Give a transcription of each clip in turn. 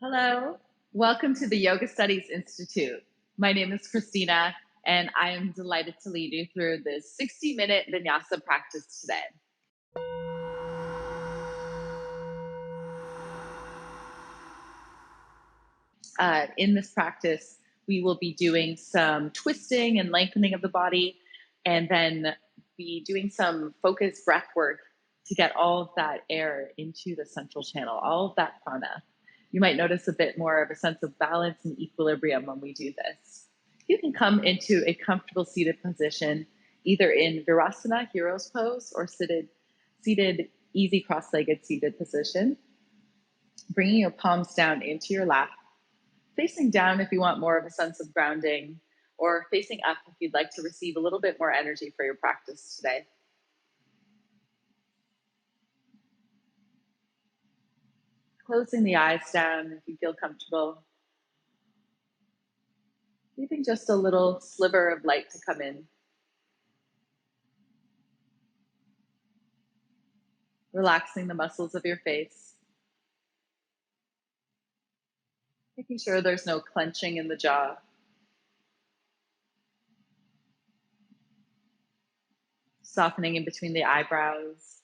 Hello, welcome to the Yoga Studies Institute. My name is Christina, and I am delighted to lead you through this 60-minute Vinyasa practice today. In this practice, we will be doing some twisting and lengthening of the body, and then be doing some focused breath work to get all of that air into the central channel, all of that prana. You might notice a bit more of a sense of balance and equilibrium when we do this. You can come into a comfortable seated position, either in Virasana, Hero's Pose, or seated easy cross-legged seated position. Bringing your palms down into your lap, facing down if you want more of a sense of grounding, or facing up if you'd like to receive a little bit more energy for your practice today. Closing the eyes down if you feel comfortable. Leaving just a little sliver of light to come in. Relaxing the muscles of your face. Making sure there's no clenching in the jaw. Softening in between the eyebrows.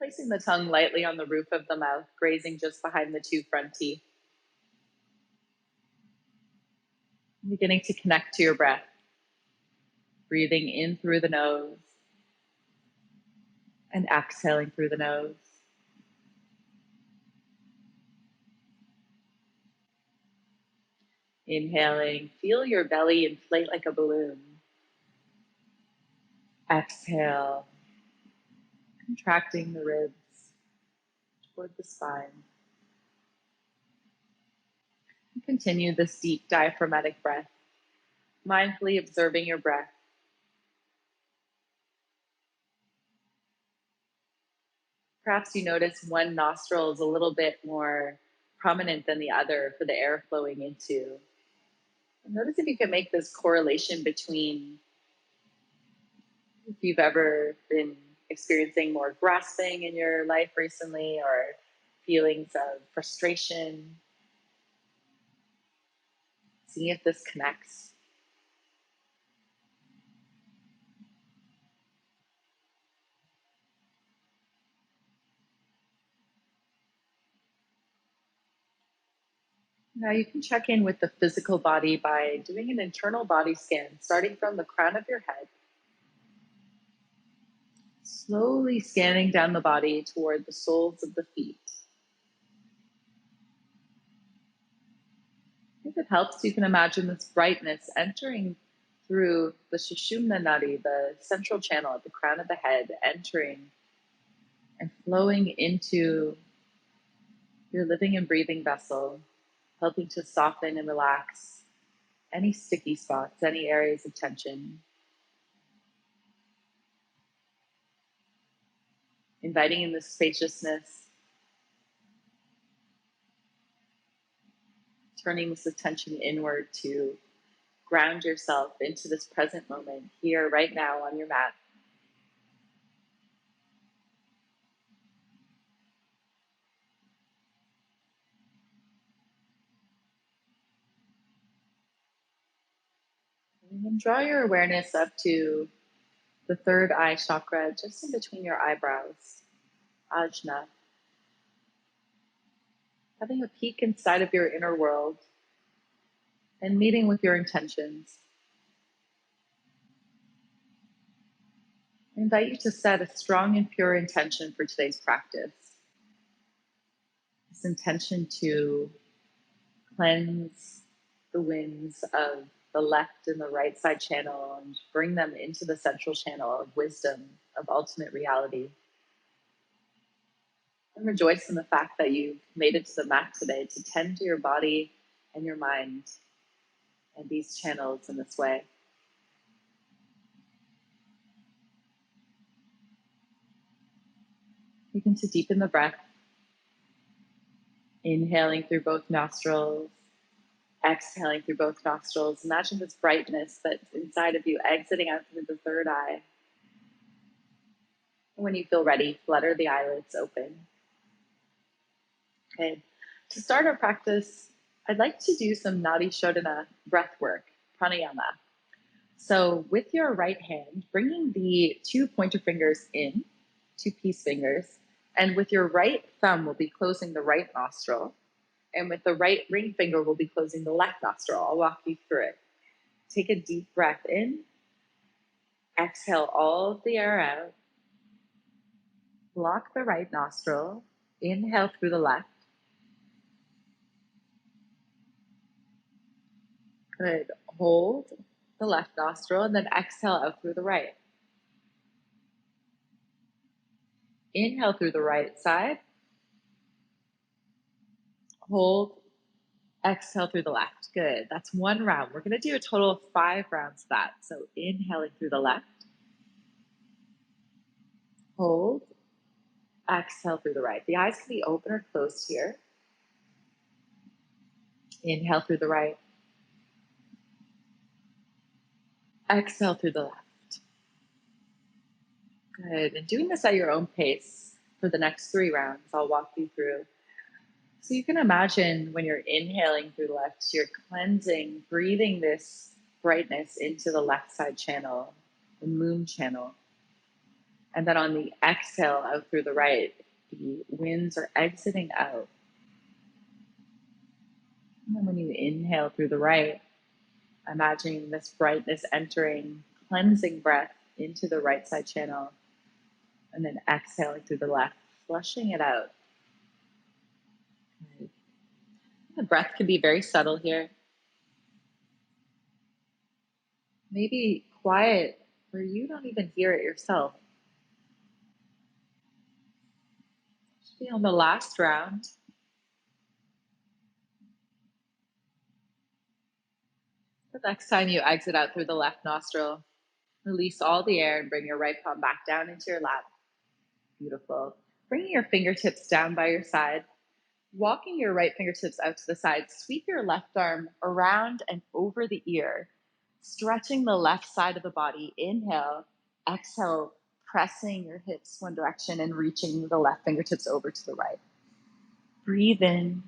Placing the tongue lightly on the roof of the mouth, grazing just behind the two front teeth. Beginning to connect to your breath. Breathing in through the nose and exhaling through the nose. Inhaling, feel your belly inflate like a balloon. Exhale, contracting the ribs toward the spine. Continue this deep diaphragmatic breath, mindfully observing your breath. Perhaps you notice one nostril is a little bit more prominent than the other for the air flowing into. And notice if you can make this correlation between if you've ever been experiencing more grasping in your life recently or feelings of frustration. See if this connects. Now you can check in with the physical body by doing an internal body scan, starting from the crown of your head. Slowly scanning down the body toward the soles of the feet. If it helps, you can imagine this brightness entering through the Sushumna Nadi, the central channel at the crown of the head, entering and flowing into your living and breathing vessel, helping to soften and relax any sticky spots, any areas of tension. Inviting in the spaciousness, turning this attention inward to ground yourself into this present moment, here, right now on your mat. And then draw your awareness up to the third eye chakra, just in between your eyebrows, Ajna. Having a peek inside of your inner world and meeting with your intentions. I invite you to set a strong and pure intention for today's practice. This intention to cleanse the winds of the left and the right side channel and bring them into the central channel of wisdom, of ultimate reality. And rejoice in the fact that you've made it to the mat today to tend to your body and your mind and these channels in this way. Begin to deepen the breath, inhaling through both nostrils, exhaling through both nostrils. Imagine this brightness that's inside of you, exiting out through the third eye. And when you feel ready, flutter the eyelids open. Good. To start our practice, I'd like to do some Nadi Shodana breath work, Pranayama. So with your right hand, bringing the two pointer fingers in, two peace fingers, and with your right thumb, we'll be closing the right nostril. And with the right ring finger, we'll be closing the left nostril. I'll walk you through it. Take a deep breath in. Exhale all of the air out. Block the right nostril. Inhale through the left. Good. Hold the left nostril and then exhale out through the right. Inhale through the right side. Hold. Exhale through the left. Good. That's one round. We're going to do a total of 5 rounds of that. So inhaling through the left. Hold. Exhale through the right. The eyes can be open or closed here. Inhale through the right. Exhale through the left. Good. And doing this at your own pace for the next 3 rounds, I'll walk you through. So you can imagine when you're inhaling through the left, you're cleansing, breathing this brightness into the left side channel, the moon channel. And then on the exhale out through the right, the winds are exiting out. And then when you inhale through the right, imagining this brightness entering, cleansing breath into the right side channel. And then exhaling through the left, flushing it out. The breath can be very subtle here. Maybe quiet where you don't even hear it yourself. Be on the last round. The next time you exit out through the left nostril, release all the air and bring your right palm back down into your lap. Beautiful. Bringing your fingertips down by your side. Walking your right fingertips out to the side, sweep your left arm around and over the ear, stretching the left side of the body. Inhale, exhale, pressing your hips one direction and reaching the left fingertips over to the right. Breathe in,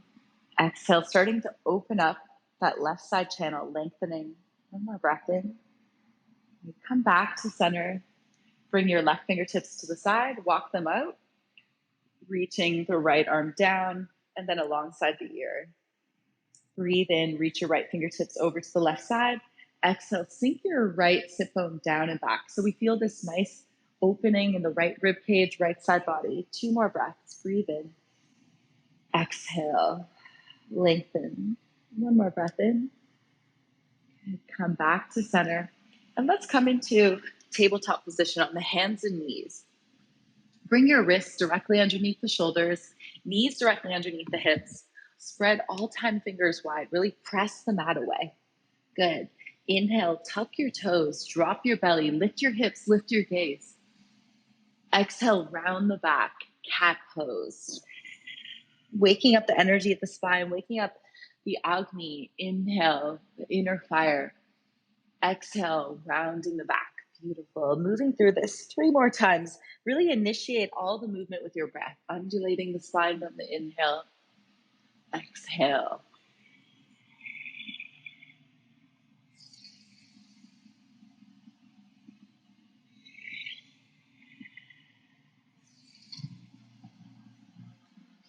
exhale, starting to open up that left side channel, lengthening. One more breath in. You come back to center, bring your left fingertips to the side, walk them out, reaching the right arm down, and then alongside the ear. Breathe in, reach your right fingertips over to the left side. Exhale, sink your right sit bone down and back. So we feel this nice opening in the right rib cage, right side body. 2 more breaths. Breathe in. Exhale, lengthen. 1 more breath in. Come back to center. And let's come into tabletop position on the hands and knees. Bring your wrists directly underneath the shoulders, knees directly underneath the hips. Spread all 10 fingers wide. Really press the mat away. Good. Inhale, tuck your toes, drop your belly, lift your hips, lift your gaze. Exhale, round the back, cat pose. Waking up the energy at the spine, waking up the Agni. Inhale, the inner fire. Exhale, rounding the back. Beautiful. Moving through this 3 more times. Really initiate all the movement with your breath, undulating the spine on the inhale. Exhale.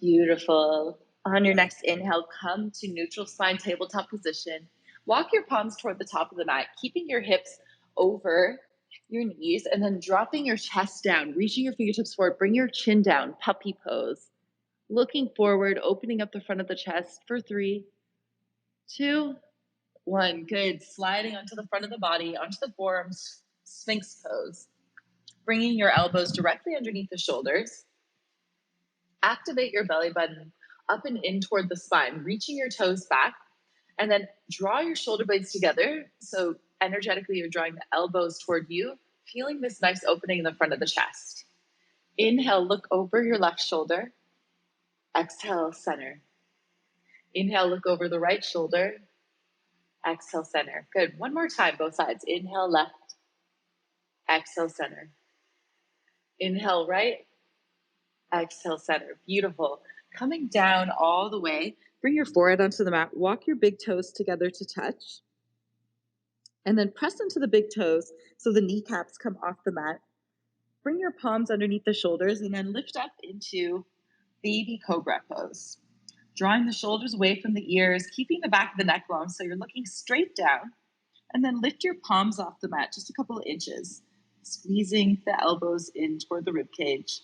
Beautiful. On your next inhale, come to neutral spine tabletop position. Walk your palms toward the top of the mat, keeping your hips over your knees, and then dropping your chest down, reaching your fingertips forward. Bring your chin down, puppy pose. Looking forward, opening up the front of the chest for 3, 2, 1. Good. Sliding onto the front of the body, onto the forearms, Sphinx Pose. Bringing your elbows directly underneath the shoulders. Activate your belly button up and in toward the spine, reaching your toes back, and then draw your shoulder blades together. So energetically, you're drawing the elbows toward you, feeling this nice opening in the front of the chest. Inhale, look over your left shoulder. Exhale, center. Inhale, look over the right shoulder. Exhale, center. Good. 1 more time, both sides. Inhale, left. Exhale, center. Inhale, right. Exhale, center. Beautiful. Coming down all the way, bring your forehead onto the mat, walk your big toes together to touch, and then press into the big toes so the kneecaps come off the mat. Bring your palms underneath the shoulders and then lift up into baby cobra pose. Drawing the shoulders away from the ears, keeping the back of the neck long so you're looking straight down. And then lift your palms off the mat just a couple of inches, squeezing the elbows in toward the rib cage.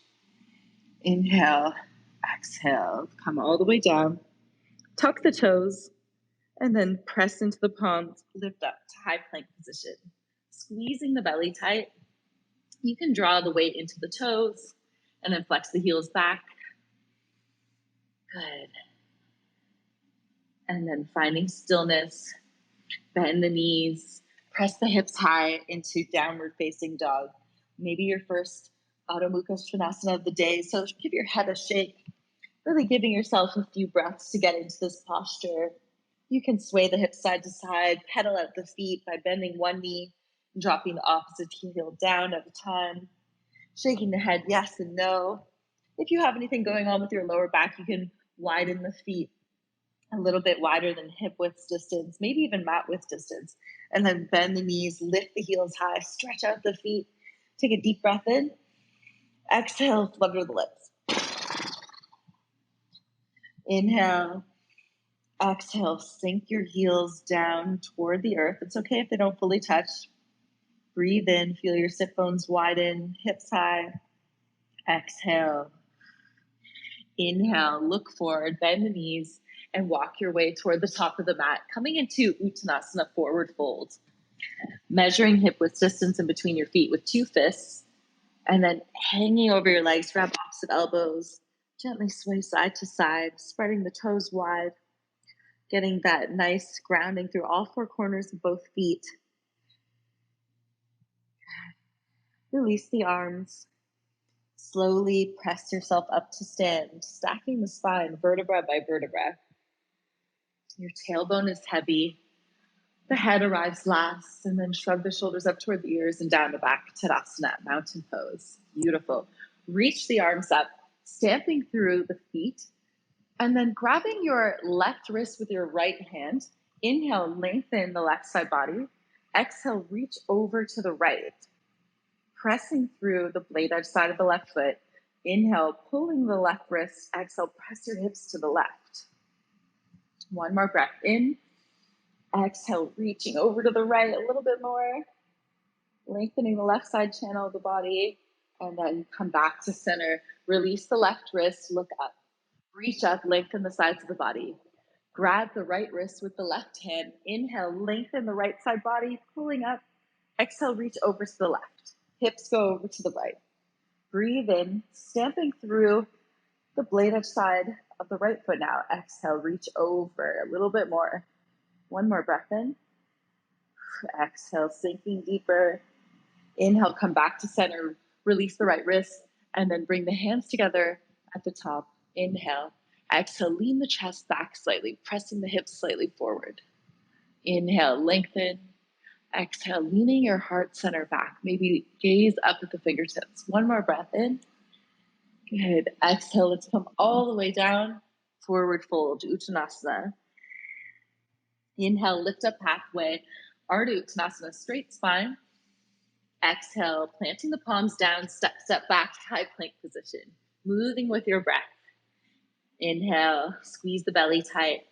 Inhale, exhale, come all the way down. Tuck the toes, and then press into the palms, lift up to high plank position. Squeezing the belly tight. You can draw the weight into the toes, and then flex the heels back. Good. And then finding stillness, bend the knees, press the hips high into downward facing dog. Maybe your first Adho Mukha Svanasana of the day, so give your head a shake, really giving yourself a few breaths to get into this posture. You can sway the hips side to side, pedal at the feet by bending one knee and dropping the opposite heel down at a time, shaking the head yes and no. If you have anything going on with your lower back, you can widen the feet a little bit wider than hip width distance, maybe even mat width distance, and then bend the knees, lift the heels high, stretch out the feet. Take a deep breath in. Exhale, flutter the lips. Inhale. Exhale, sink your heels down toward the earth. It's okay if they don't fully touch. Breathe in, feel your sit bones widen, hips high. Exhale. Inhale, look forward, bend the knees, and walk your way toward the top of the mat, coming into Uttanasana, forward fold. Measuring hip width distance in between your feet with two fists, and then hanging over your legs, grab opposite elbows, gently sway side to side, spreading the toes wide, getting that nice grounding through all four corners of both feet. Release the arms. Slowly press yourself up to stand, stacking the spine vertebra by vertebra. Your tailbone is heavy. The head arrives last, and then shrug the shoulders up toward the ears and down the back. Tadasana, mountain pose. Beautiful. Reach the arms up, stamping through the feet, and then grabbing your left wrist with your right hand. Inhale, lengthen the left side body. Exhale, reach over to the right. Pressing through the blade edge side of the left foot. Inhale, pulling the left wrist. Exhale, press your hips to the left. One more breath in. Exhale, reaching over to the right a little bit more. Lengthening the left side channel of the body. And then come back to center. Release the left wrist, look up. Reach up, lengthen the sides of the body. Grab the right wrist with the left hand. Inhale, lengthen the right side body, pulling up. Exhale, reach over to the left. Hips go over to the right. Breathe in, stamping through the blade edge side of the right foot now. Exhale, reach over a little bit more. One more breath in. Exhale, sinking deeper. Inhale, come back to center. Release the right wrist, and then bring the hands together at the top. Inhale. Exhale, lean the chest back slightly, pressing the hips slightly forward. Inhale, lengthen. Exhale, leaning your heart center back. Maybe gaze up at the fingertips. One more breath in. Good. Exhale, let's come all the way down. Forward fold, Uttanasana. Inhale, lift up halfway. Ardha Uttanasana, straight spine. Exhale, planting the palms down, step back to high plank position. Moving with your breath. Inhale, squeeze the belly tight.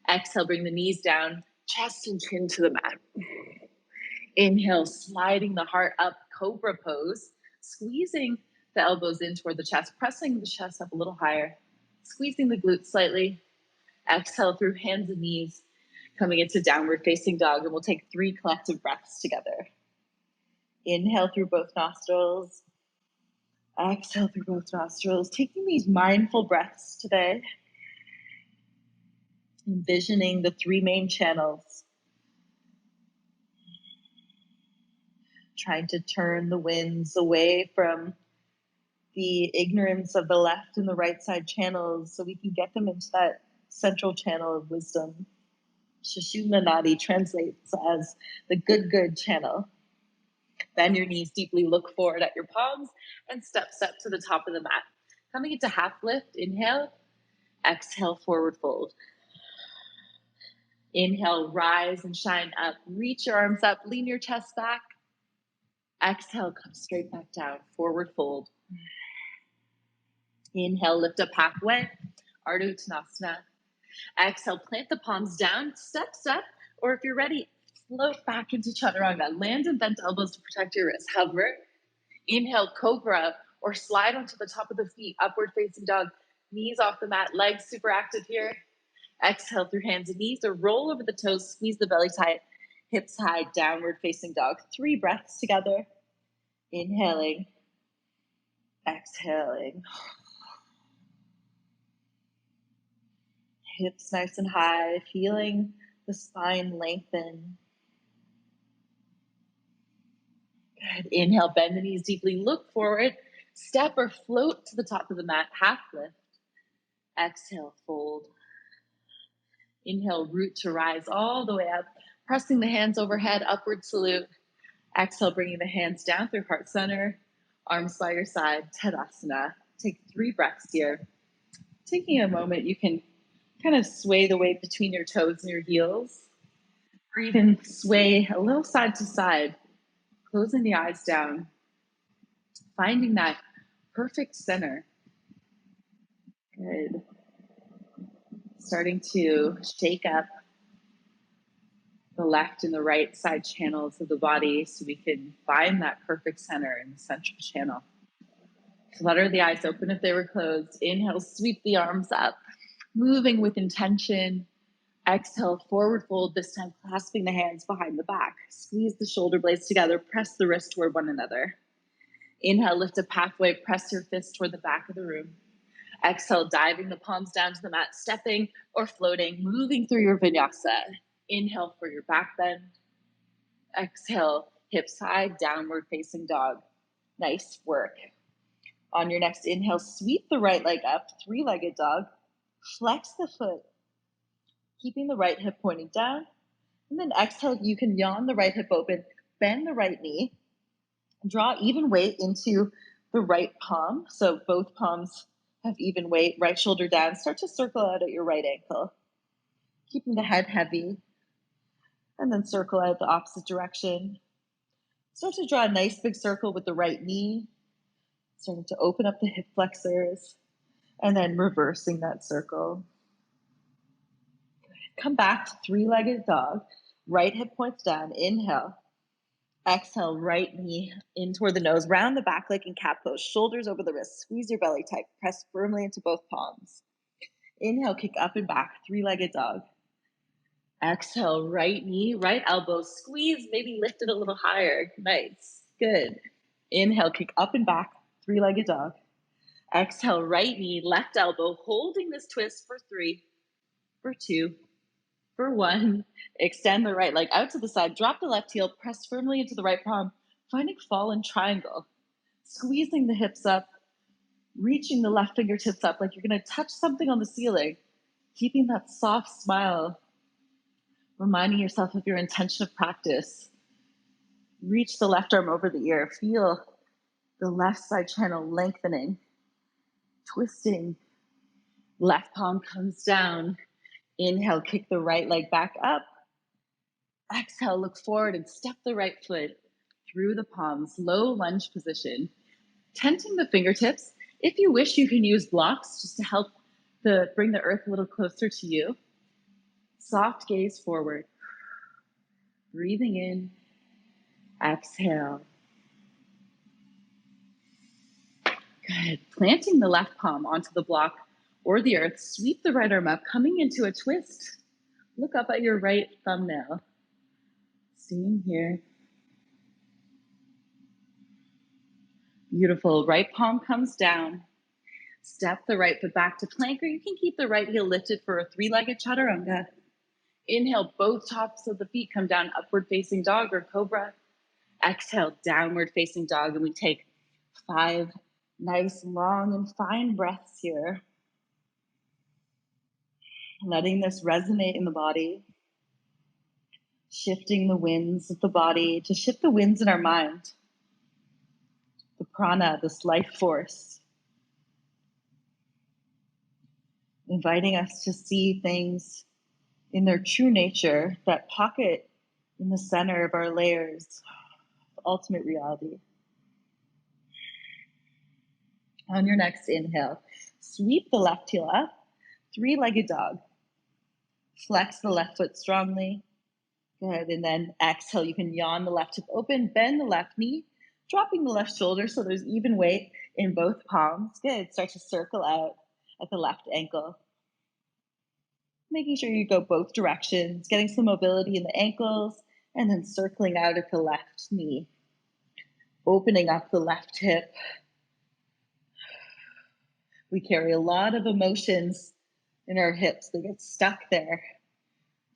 Exhale, bring the knees down, chest and chin to the mat. Inhale, sliding the heart up, cobra pose, squeezing the elbows in toward the chest, pressing the chest up a little higher, squeezing the glutes slightly. Exhale through hands and knees, coming into downward facing dog, and we'll take 3 collective breaths together. Inhale through both nostrils. Exhale through both nostrils. Taking these mindful breaths today, envisioning the 3 main channels. Trying to turn the winds away from the ignorance of the left and the right side channels so we can get them into that central channel of wisdom. Sushumna Nadi translates as the good channel. Bend your knees deeply, look forward at your palms, and step to the top of the mat. Coming into half lift, inhale. Exhale, forward fold. Inhale, rise and shine up. Reach your arms up, lean your chest back. Exhale, come straight back down, forward fold. Inhale, lift up halfway, Ardha Uttanasana. Exhale, plant the palms down, step, or if you're ready, float back into Chaturanga. Land and bent elbows to protect your wrists. Hover. Inhale, cobra, or slide onto the top of the feet, upward facing dog. Knees off the mat, legs super active here. Exhale through hands and knees, or roll over the toes, squeeze the belly tight, hips high, downward facing dog. 3 breaths together. Inhaling, exhaling. Hips nice and high, feeling the spine lengthen. Good. Inhale, bend the knees deeply, look forward, step or float to the top of the mat, half lift. Exhale, fold. Inhale, root to rise all the way up, pressing the hands overhead, upward salute. Exhale, bringing the hands down through heart center, arms by your side, Tadasana. Take 3 breaths here. Taking a moment, you can kind of sway the weight between your toes and your heels. Or even sway a little side to side, closing the eyes down, finding that perfect center. Good. Starting to shake up the left and the right side channels of the body so we can find that perfect center in the central channel. Flutter the eyes open if they were closed. Inhale, sweep the arms up, moving with intention. Exhale, forward fold, this time clasping the hands behind the back. Squeeze the shoulder blades together, press the wrist toward one another. Inhale, lift up halfway, press your fist toward the back of the room. Exhale, diving the palms down to the mat, stepping or floating, moving through your vinyasa. Inhale for your back bend. Exhale, hips high, downward facing dog. Nice work. On your next inhale, sweep the right leg up, 3-legged dog. Flex the foot, keeping the right hip pointing down. And then exhale, you can yawn the right hip open, bend the right knee, draw even weight into the right palm. So both palms have even weight, right shoulder down. Start to circle out at your right ankle, keeping the head heavy. And then circle out the opposite direction. Start to draw a nice big circle with the right knee. Starting to open up the hip flexors. And then reversing that circle. Come back to 3-legged dog. Right hip points down. Inhale. Exhale, right knee in toward the nose. Round the back leg in cat pose. Shoulders over the wrists. Squeeze your belly tight. Press firmly into both palms. Inhale, kick up and back. 3-legged dog. Exhale, right knee, right elbow. Squeeze, maybe lift it a little higher. Nice. Good. Inhale, kick up and back. 3-legged dog. Exhale, right knee, left elbow. Holding this twist for 3, for 2, for 1. Extend the right leg out to the side. Drop the left heel. Press firmly into the right palm. Finding fallen triangle. Squeezing the hips up. Reaching the left fingertips up like you're going to touch something on the ceiling. Keeping that soft smile. Reminding yourself of your intention of practice. Reach the left arm over the ear. Feel the left side channel lengthening. Twisting. Left palm comes down. Inhale, kick the right leg back up. Exhale, look forward and step the right foot through the palms. Low lunge position. Tenting the fingertips. If you wish, you can use blocks just to help bring the earth a little closer to you. Soft gaze forward. Breathing in. Exhale. Good. Planting the left palm onto the block or the earth. Sweep the right arm up, coming into a twist. Look up at your right thumbnail. Staying here. Beautiful. Right palm comes down. Step the right foot back to plank, or you can keep the right heel lifted for a 3-legged chaturanga. Inhale, both tops of the feet come down, upward facing dog or cobra. Exhale, downward facing dog, and we take 5 nice, long, and fine breaths here. Letting this resonate in the body. Shifting the winds of the body to shift the winds in our mind. The prana, this life force. inviting us to see things in their true nature, that pocket in the center of our layers, the ultimate reality. On your next inhale, sweep the left heel up, three-legged dog. Flex the left foot strongly. Good, and then exhale, you can yawn the left hip open, bend the left knee, dropping the left shoulder so there's even weight in both palms. Good, start to circle out at the left ankle. Making sure you go both directions, getting some mobility in the ankles, and then circling out at the left knee. Opening up the left hip. We carry a lot of emotions in our hips. They get stuck there.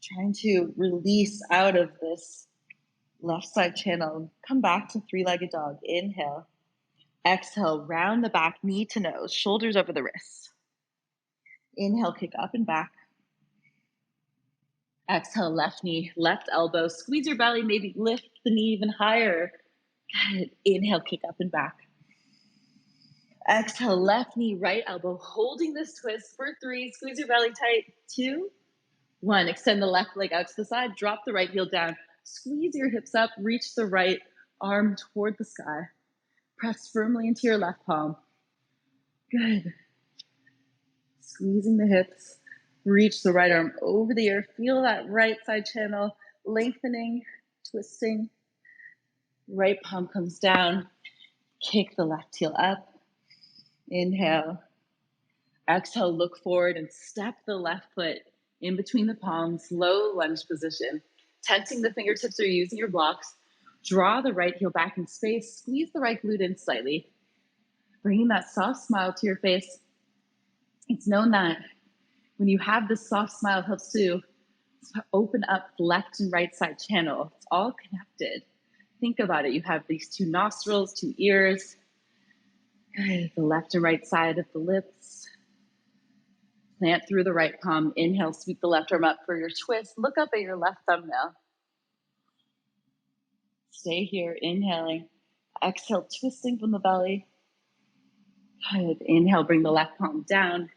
Trying to release out of this left side channel. Come back to three-legged dog. Inhale. Exhale, round the back, knee to nose, shoulders over the wrists. Inhale, kick up and back. Exhale, left knee, left elbow. Squeeze your belly, maybe lift the knee even higher. Good. Inhale, kick up and back. Exhale, left knee, right elbow, holding this twist for 3. Squeeze your belly tight. 2, 1. Extend the left leg out to the side. Drop the right heel down. Squeeze your hips up. Reach the right arm toward the sky. Press firmly into your left palm. Good. Squeezing the hips. Reach the right arm over the ear. Feel that right side channel lengthening, twisting. Right palm comes down. Kick the left heel up. Inhale. Exhale, look forward and step the left foot in between the palms, low lunge position. Tensing the fingertips or using your blocks. Draw the right heel back in space. Squeeze the right glute in slightly. Bringing that soft smile to your face. It's known that when you have this soft smile, it helps to open up the left and right side channel. It's all connected. Think about it. You have these 2 nostrils, 2 ears. Good. The left and right side of the lips. Plant through the right palm. Inhale, sweep the left arm up for your twist. Look up at your left thumbnail. Stay here, inhaling. Exhale, twisting from the belly. Good. Inhale, bring the left palm down.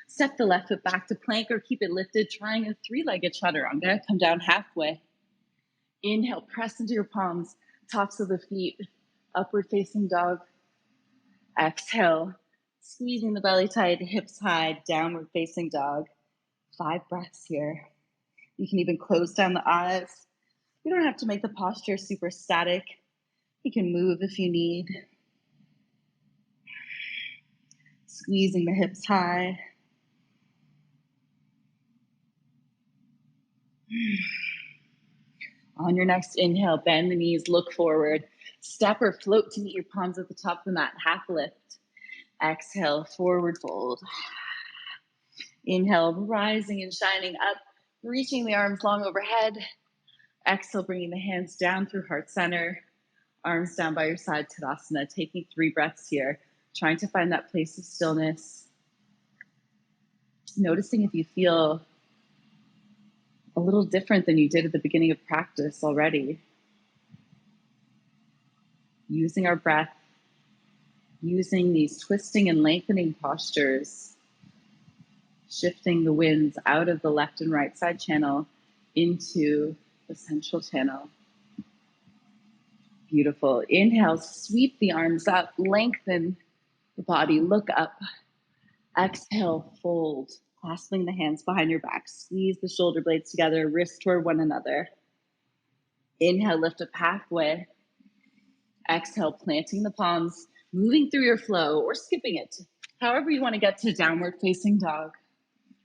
Step the left foot back to plank or keep it lifted, trying a 3-legged chaturanga. Come down halfway. Inhale, press into your palms, tops of the feet, upward facing dog. Exhale, squeezing the belly tight, hips high, downward facing dog. 5 breaths here. You can even close down the eyes. You don't have to make the posture super static. You can move if you need. Squeezing the hips high. On your next inhale, bend the knees, look forward. Step or float to meet your palms at the top of the mat, half lift. Exhale, forward fold. Inhale, rising and shining up, reaching the arms long overhead. Exhale, bringing the hands down through heart center. Arms down by your side, Tadasana. Taking 3 breaths here, trying to find that place of stillness. Noticing if you feel a little different than you did at the beginning of practice already. Using our breath, using these twisting and lengthening postures, shifting the winds out of the left and right side channel into the central channel. Beautiful. Inhale, sweep the arms up, lengthen the body, look up. Exhale, fold, clasping the hands behind your back. Squeeze the shoulder blades together, wrists toward one another. Inhale, lift up halfway. Exhale, planting the palms, moving through your flow or skipping it. However you want to get to downward facing dog.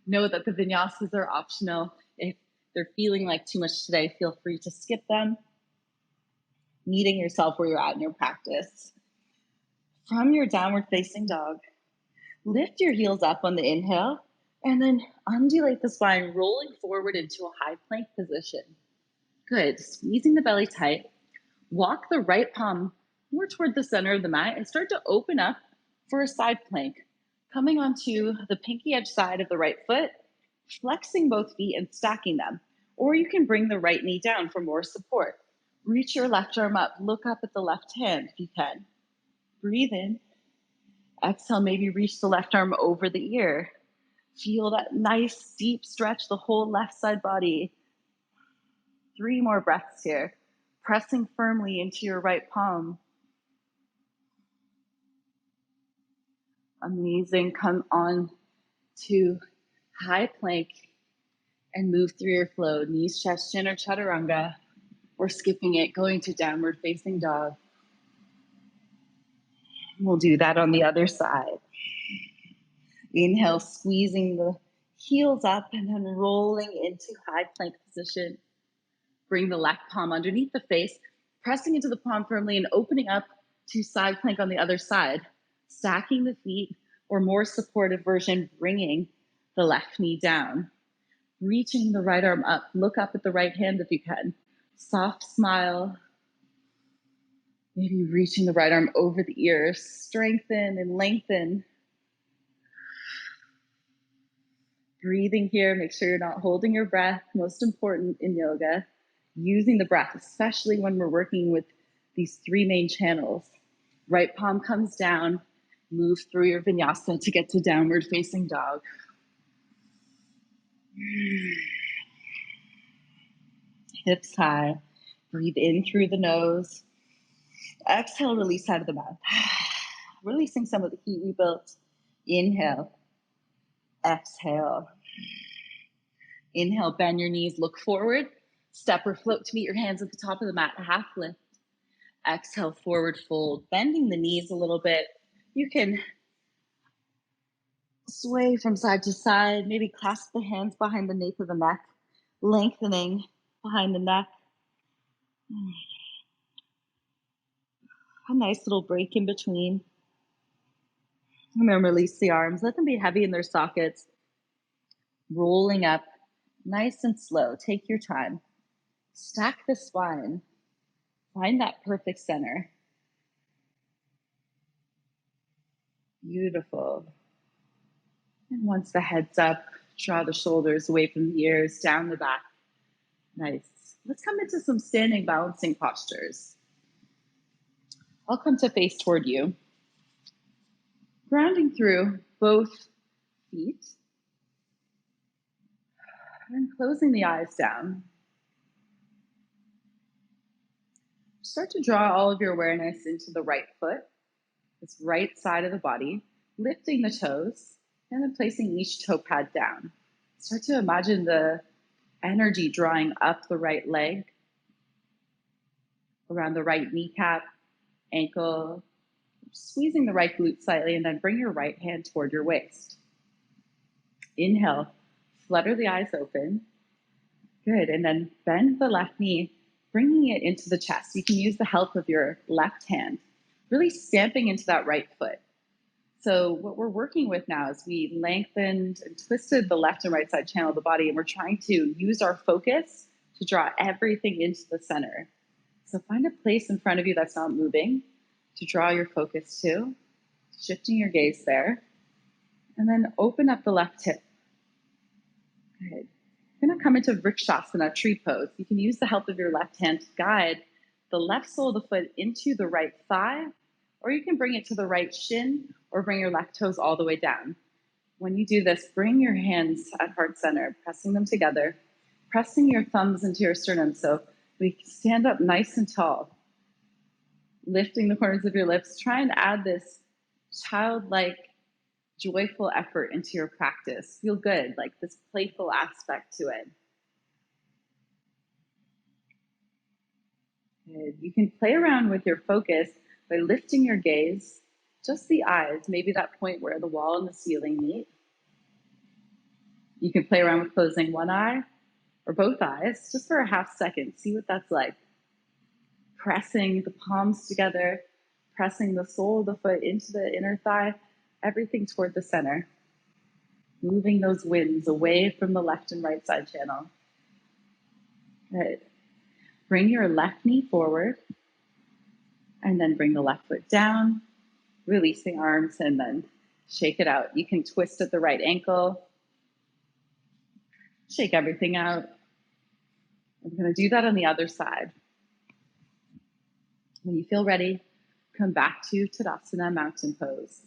Know that the vinyasas are optional. If they're feeling like too much today, feel free to skip them. Meeting yourself where you're at in your practice. From your downward facing dog, lift your heels up on the inhale and then undulate the spine, rolling forward into a high plank position. Good. Squeezing the belly tight. Walk the right palm more toward the center of the mat and start to open up for a side plank. Coming onto the pinky edge side of the right foot, flexing both feet and stacking them. Or you can bring the right knee down for more support. Reach your left arm up. Look up at the left hand if you can. Breathe in. Exhale, maybe reach the left arm over the ear. Feel that nice deep stretch, the whole left side body. 3 more breaths here. Pressing firmly into your right palm. Amazing. Come on to high plank and move through your flow. Knees, chest, chin, or chaturanga. Or skipping it, going to downward facing dog. We'll do that on the other side. Inhale, squeezing the heels up and then rolling into high plank position. Bring the left palm underneath the face, pressing into the palm firmly and opening up to side plank on the other side. Stacking the feet, or more supportive version, bringing the left knee down. Reaching the right arm up. Look up at the right hand if you can. Soft smile. Maybe reaching the right arm over the ears. Strengthen and lengthen. Breathing here, make sure you're not holding your breath. Most important in yoga, using the breath, especially when we're working with these 3 main channels. Right palm comes down, move through your vinyasa to get to downward facing dog. Hips high, breathe in through the nose. Exhale, release out of the mouth. Releasing some of the heat we built. Inhale, exhale. Inhale, bend your knees, look forward. Step or float to meet your hands at the top of the mat, half lift. Exhale, forward fold, bending the knees a little bit. You can sway from side to side, maybe clasp the hands behind the nape of the neck, lengthening behind the neck. A nice little break in between. And then release the arms, let them be heavy in their sockets. Rolling up, nice and slow, take your time. Stack the spine, find that perfect center. Beautiful. And once the head's up, draw the shoulders away from the ears, down the back. Nice. Let's come into some standing balancing postures. I'll come to face toward you. Grounding through both feet. And closing the eyes down. Start to draw all of your awareness into the right foot, this right side of the body, lifting the toes, and then placing each toe pad down. Start to imagine the energy drawing up the right leg, around the right kneecap, ankle, squeezing the right glute slightly, and then bring your right hand toward your waist. Inhale, flutter the eyes open. Good, and then bend the left knee, bringing it into the chest. You can use the help of your left hand, really stamping into that right foot. So what we're working with now is we lengthened and twisted the left and right side channel of the body, and we're trying to use our focus to draw everything into the center. So find a place in front of you that's not moving to draw your focus to, shifting your gaze there, and then open up the left hip. Good. You're going to come into Virasana, tree pose. You can use the help of your left hand to guide the left sole of the foot into the right thigh, or you can bring it to the right shin, or bring your left toes all the way down. When you do this, bring your hands at heart center, pressing them together, pressing your thumbs into your sternum so we stand up nice and tall. Lifting the corners of your lips, try and add this childlike, joyful effort into your practice. Feel good, like this playful aspect to it. Good. You can play around with your focus by lifting your gaze, just the eyes, maybe that point where the wall and the ceiling meet. You can play around with closing one eye or both eyes just for a half second. See what that's like. Pressing the palms together, pressing the sole of the foot into the inner thigh, everything toward the center. Moving those winds away from the left and right side channel. Good. Bring your left knee forward, and then bring the left foot down. Release the arms, and then shake it out. You can twist at the right ankle. Shake everything out. I'm going to do that on the other side. When you feel ready, come back to Tadasana, mountain pose.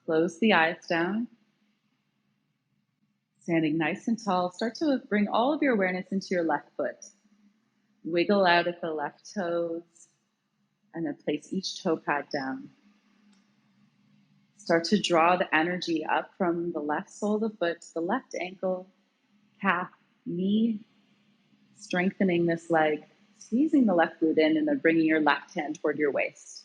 Close the eyes down. Standing nice and tall, start to bring all of your awareness into your left foot. Wiggle out at the left toes, and then place each toe pad down. Start to draw the energy up from the left sole of the foot to the left ankle, calf, knee, strengthening this leg, squeezing the left glute in, and then bringing your left hand toward your waist.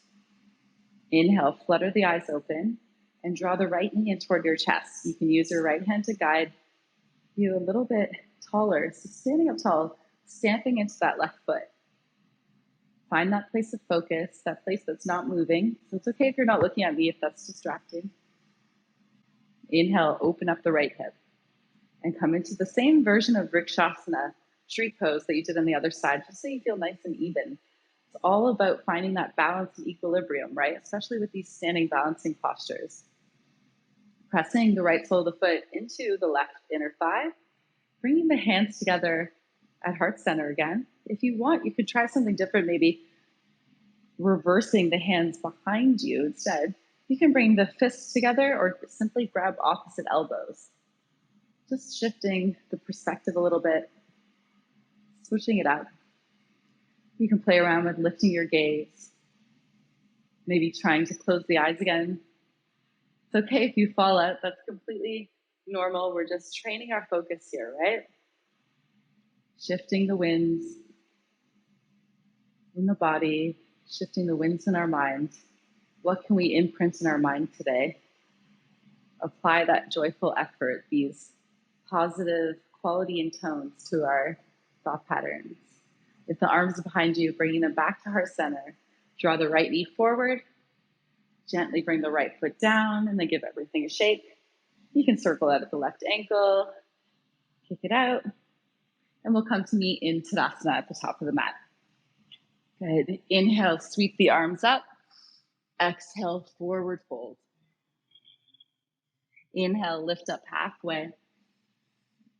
Inhale, flutter the eyes open, and draw the right knee in toward your chest. You can use your right hand to guide you a little bit taller. So standing up tall, stamping into that left foot. Find that place of focus, that place that's not moving. So it's okay if you're not looking at me if that's distracting. Inhale, open up the right hip and come into the same version of Virasana, street pose that you did on the other side, just so you feel nice and even. It's all about finding that balance and equilibrium, right? Especially with these standing balancing postures. Pressing the right sole of the foot into the left inner thigh, bringing the hands together at heart center again. If you want, you could try something different, maybe reversing the hands behind you instead. You can bring the fists together or simply grab opposite elbows. Just shifting the perspective a little bit, switching it up. You can play around with lifting your gaze, maybe trying to close the eyes again. It's okay if you fall out, that's completely normal. We're just training our focus here, right? Shifting the winds in the body, shifting the winds in our mind. What can we imprint in our mind today? Apply that joyful effort, these positive quality and tones to our thought patterns. If the arms are behind you, bringing them back to heart center. Draw the right knee forward. Gently bring the right foot down and then give everything a shake. You can circle out at the left ankle, kick it out, and we'll come to meet in Tadasana at the top of the mat. Good. Inhale, sweep the arms up. Exhale, forward fold. Inhale, lift up halfway.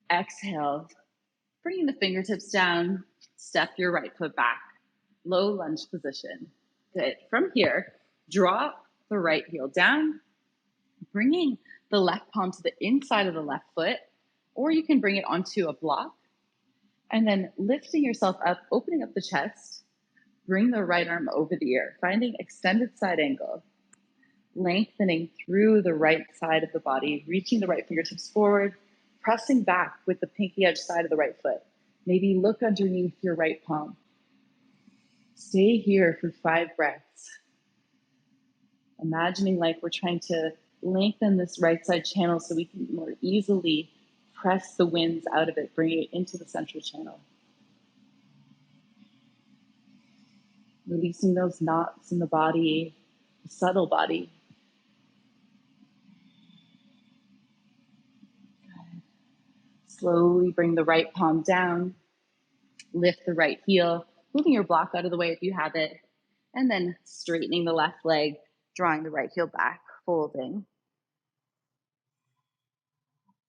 Exhale, bringing the fingertips down, step your right foot back. Low lunge position. Good. From here, drop the right heel down, bringing the left palm to the inside of the left foot, or you can bring it onto a block, and then lifting yourself up, opening up the chest, bring the right arm over the ear, finding extended side angle, lengthening through the right side of the body, reaching the right fingertips forward, pressing back with the pinky edge side of the right foot. Maybe look underneath your right palm. Stay here for 5 breaths. Imagining like we're trying to lengthen this right side channel so we can more easily press the winds out of it, bring it into the central channel. Releasing those knots in the body, the subtle body. Good. Slowly bring the right palm down, lift the right heel, moving your block out of the way if you have it, and then straightening the left leg, drawing the right heel back, folding.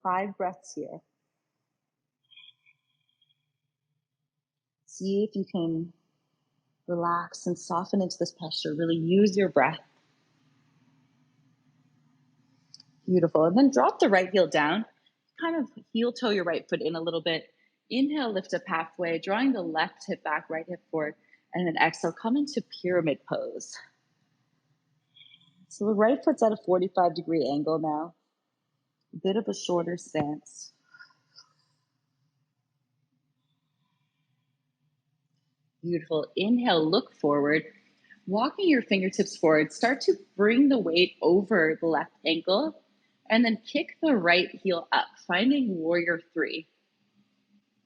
5 breaths here. See if you can relax and soften into this posture. Really use your breath. Beautiful. And then drop the right heel down. Kind of heel toe your right foot in a little bit. Inhale, lift up halfway, drawing the left hip back, right hip forward. And then exhale, come into pyramid pose. So the right foot's at a 45-degree angle now. A bit of a shorter stance. Beautiful. Inhale, look forward. Walking your fingertips forward, start to bring the weight over the left ankle and then kick the right heel up, finding warrior 3.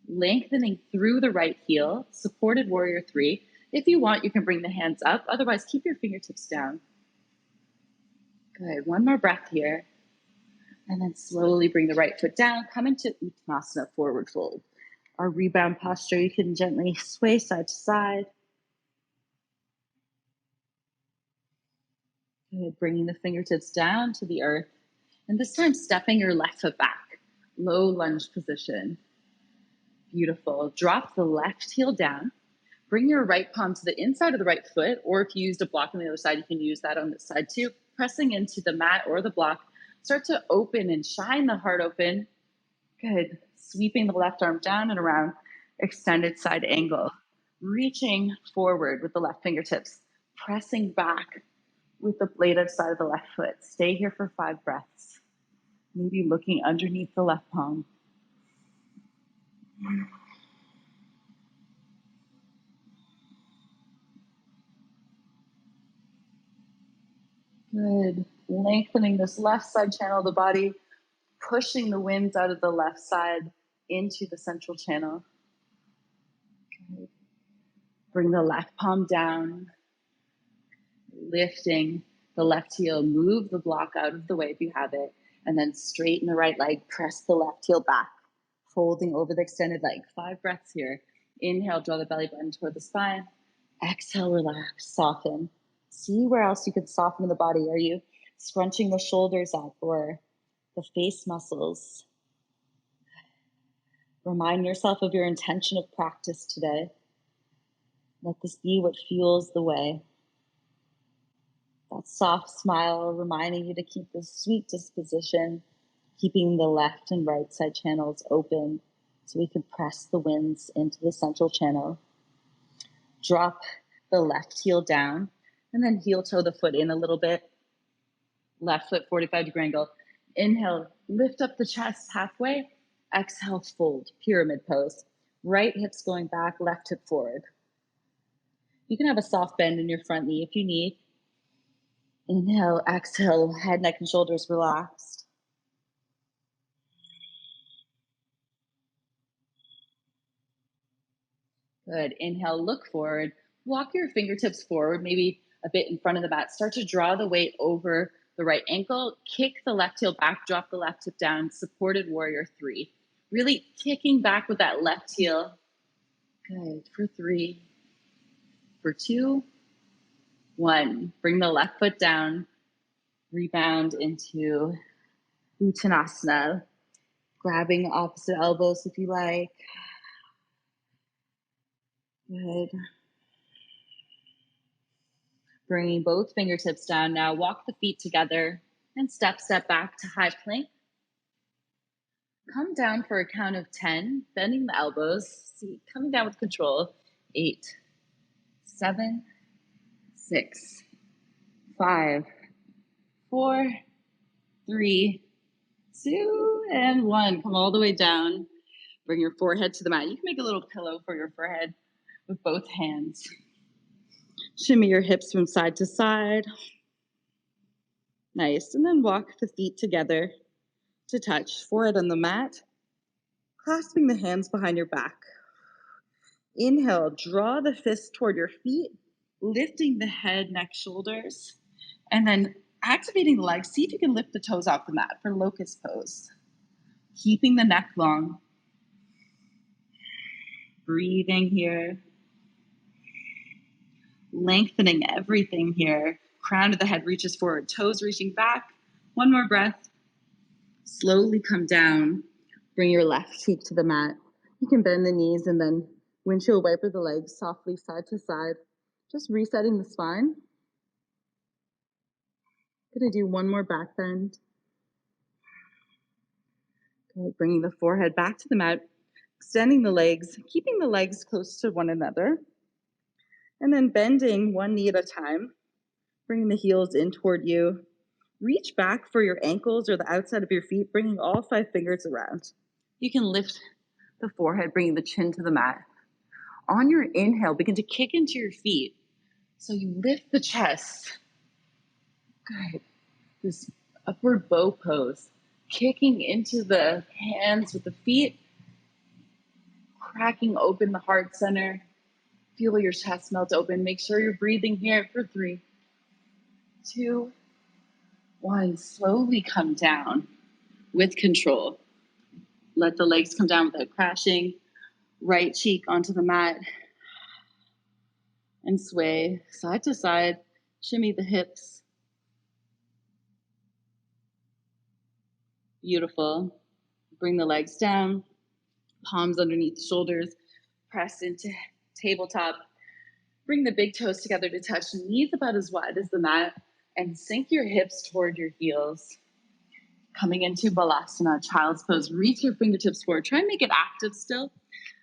Lengthening through the right heel, supported warrior 3. If you want, you can bring the hands up. Otherwise, keep your fingertips down. Good. One more breath here. And then slowly bring the right foot down. Come into Uttanasana, forward fold. Our rebound posture, you can gently sway side to side. Good. Bringing the fingertips down to the earth. And this time, stepping your left foot back. Low lunge position. Beautiful. Drop the left heel down. Bring your right palm to the inside of the right foot, or if you used a block on the other side, you can use that on this side too. Pressing into the mat or the block. Start to open and shine the heart open. Good. Sweeping the left arm down and around, extended side angle. Reaching forward with the left fingertips, pressing back with the bladed side of the left foot. Stay here for 5 breaths. Maybe looking underneath the left palm. Good. Lengthening this left side channel of the body, pushing the winds out of the left side into the central channel. Good. Bring the left palm down, lifting the left heel, move the block out of the way if you have it, and then straighten the right leg, press the left heel back, folding over the extended leg. 5 breaths here. Inhale, draw the belly button toward the spine. Exhale, relax, soften. See where else you can soften in the body. Are you scrunching the shoulders up or the face muscles? Remind yourself of your intention of practice today. Let this be what fuels the way. That soft smile reminding you to keep this sweet disposition, keeping the left and right side channels open so we can press the winds into the central channel. Drop the left heel down and then heel toe the foot in a little bit. Left foot 45-degree angle. Inhale, lift up the chest halfway. Exhale, fold, pyramid pose. Right hip's going back, left hip forward. You can have a soft bend in your front knee if you need. Inhale, exhale, head, neck, and shoulders relaxed. Good. Inhale, look forward. Walk your fingertips forward, maybe a bit in front of the mat. Start to draw the weight over the right ankle. Kick the left heel back, drop the left hip down. Supported warrior 3. Really kicking back with that left heel. Good. For 3, for 2, 1. Bring the left foot down. Rebound into Uttanasana. Grabbing opposite elbows if you like. Good. Bringing both fingertips down now. Walk the feet together and step back to high plank. Come down for a count of 10, bending the elbows. See, coming down with control. 8, 7, 6, 5, 4, 3, 2, and 1. Come all the way down. Bring your forehead to the mat. You can make a little pillow for your forehead with both hands. Shimmy your hips from side to side. Nice. And then walk the feet together to touch. Forehead on the mat. Clasping the hands behind your back. Inhale, draw the fists toward your feet, lifting the head, neck, shoulders, and then activating the legs. See if you can lift the toes off the mat for locust pose. Keeping the neck long. Breathing here. Lengthening everything here. Crown of the head reaches forward, toes reaching back. 1 more breath. Slowly come down. Bring your left cheek to the mat. You can bend the knees and then windshield wiper the legs softly side to side. Just resetting the spine. Gonna do 1 more back bend. Good. Bringing the forehead back to the mat. Extending the legs, keeping the legs close to one another. And then bending 1 knee at a time. Bringing the heels in toward you. Reach back for your ankles or the outside of your feet, bringing all 5 fingers around. You can lift the forehead, bringing the chin to the mat. On your inhale, begin to kick into your feet. So you lift the chest. Good. This upward bow pose. Kicking into the hands with the feet. Cracking open the heart center. Feel your chest melt open. Make sure you're breathing here for 3, 2, 1. Slowly come down with control. Let the legs come down without crashing. Right cheek onto the mat. And sway side to side. Shimmy the hips. Beautiful. Bring the legs down. Palms underneath the shoulders. Press into tabletop. Bring the big toes together to touch. Knees about as wide as the mat. And sink your hips toward your heels. Coming into Balasana, child's pose. Reach your fingertips forward. Try and make it active still.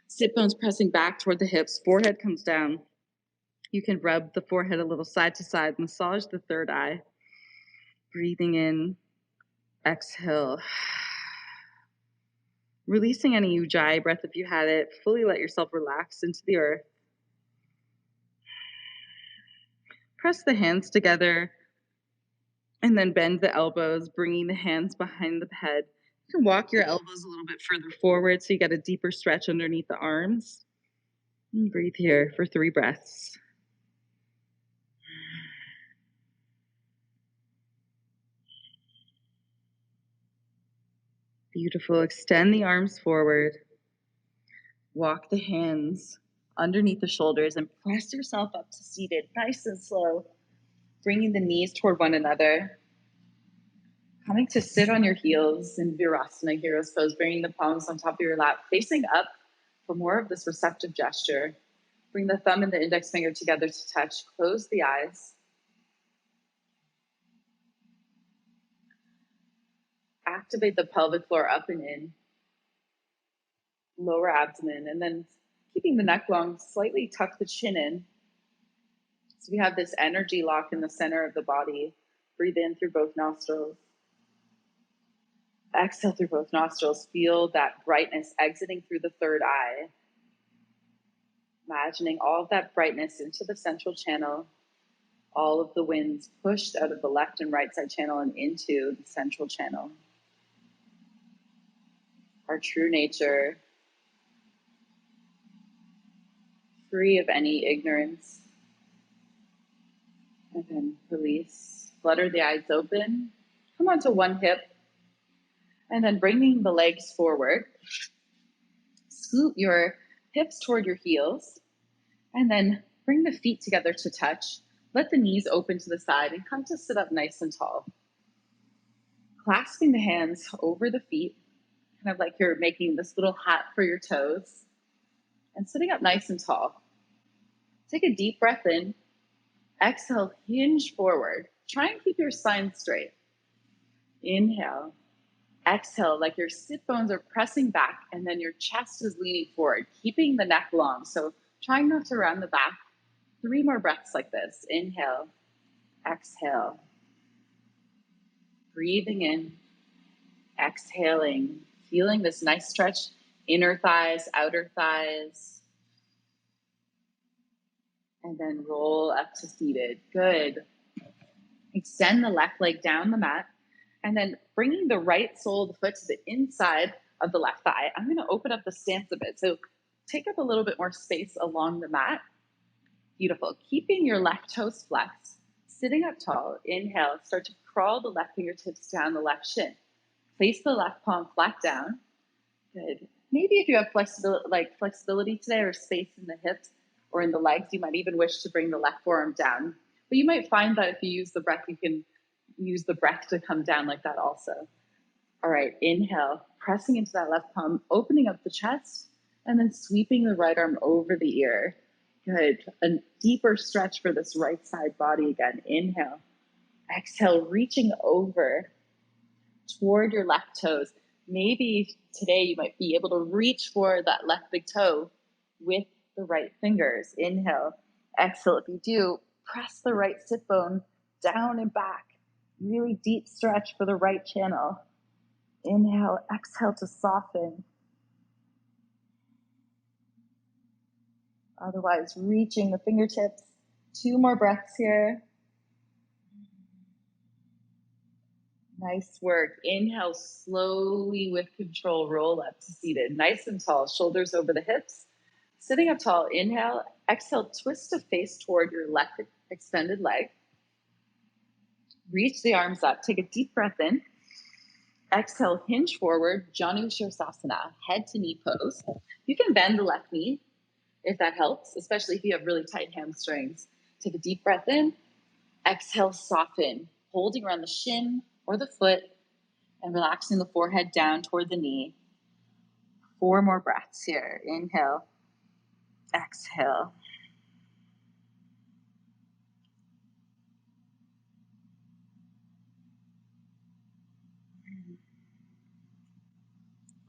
Sit bones pressing back toward the hips. Forehead comes down. You can rub the forehead a little side to side. Massage the third eye. Breathing in. Exhale. Releasing any ujjayi breath if you had it. Fully let yourself relax into the earth. Press the hands together and then bend the elbows, bringing the hands behind the head. You can walk your elbows a little bit further forward so you get a deeper stretch underneath the arms. And breathe here for 3 breaths. Beautiful. Extend the arms forward. Walk the hands underneath the shoulders and press yourself up to seated, nice and slow, bringing the knees toward one another. Coming to sit on your heels in Virasana, Hero's Pose, bringing the palms on top of your lap, facing up for more of this receptive gesture. Bring the thumb and the index finger together to touch. Close the eyes. Activate the pelvic floor up and in. Lower abdomen, and then keeping the neck long, slightly tuck the chin in. So we have this energy lock in the center of the body. Breathe in through both nostrils. Exhale through both nostrils. Feel that brightness exiting through the third eye. Imagining all of that brightness into the central channel. All of the winds pushed out of the left and right side channel and into the central channel. Our true nature, free of any ignorance. And then release. Flutter the eyes open. Come onto one hip. And then bringing the legs forward. Scoot your hips toward your heels. And then bring the feet together to touch. Let the knees open to the side and come to sit up nice and tall. Clasping the hands over the feet, kind of like you're making this little hat for your toes. And sitting up nice and tall. Take a deep breath in. Exhale, hinge forward. Try and keep your spine straight. Inhale. Exhale, like your sit bones are pressing back and then your chest is leaning forward, keeping the neck long. So trying not to round the back. 3 more breaths like this. Inhale. Exhale. Breathing in. Exhaling. Feeling this nice stretch. Inner thighs, outer thighs. And then roll up to seated. Good. Extend the left leg down the mat. And then bringing the right sole of the foot to the inside of the left thigh. I'm going to open up the stance a bit. So take up a little bit more space along the mat. Beautiful. Keeping your left toes flexed. Sitting up tall. Inhale. Start to crawl the left fingertips down the left shin. Place the left palm flat down. Good. Maybe if you have flexibility today or space in the hips or in the legs, you might even wish to bring the left forearm down. But you might find that if you use the breath, you can use the breath to come down like that also. All right, inhale, pressing into that left palm, opening up the chest, and then sweeping the right arm over the ear. Good. A deeper stretch for this right side body again. Inhale. Exhale, reaching over toward your left toes. Maybe today you might be able to reach for that left big toe with the right fingers. Inhale. Exhale. If you do, press the right sit bone down and back. Really deep stretch for the right channel. Inhale. Exhale to soften. Otherwise, reaching the fingertips. 2 more breaths here. Nice work. Inhale, slowly with control, roll up to seated. Nice and tall, shoulders over the hips. Sitting up tall, inhale. Exhale, twist to face toward your left extended leg. Reach the arms up. Take a deep breath in. Exhale, hinge forward, Janu Shavasana, head to knee pose. You can bend the left knee if that helps, especially if you have really tight hamstrings. Take a deep breath in. Exhale, soften, holding around the shin or the foot and relaxing the forehead down toward the knee. 4 more breaths here. Inhale. Exhale.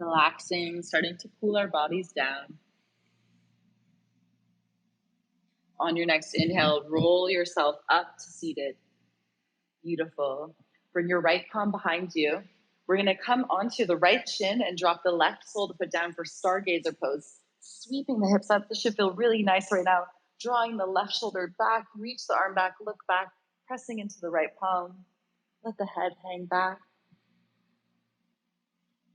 Relaxing, starting to cool our bodies down. On your next inhale, roll yourself up to seated. Beautiful. Bring your right palm behind you. We're going to come onto the right shin and drop the left sole to put down for Stargazer Pose. Sweeping the hips up. This should feel really nice right now. Drawing the left shoulder back, reach the arm back, look back, pressing into the right palm. Let the head hang back.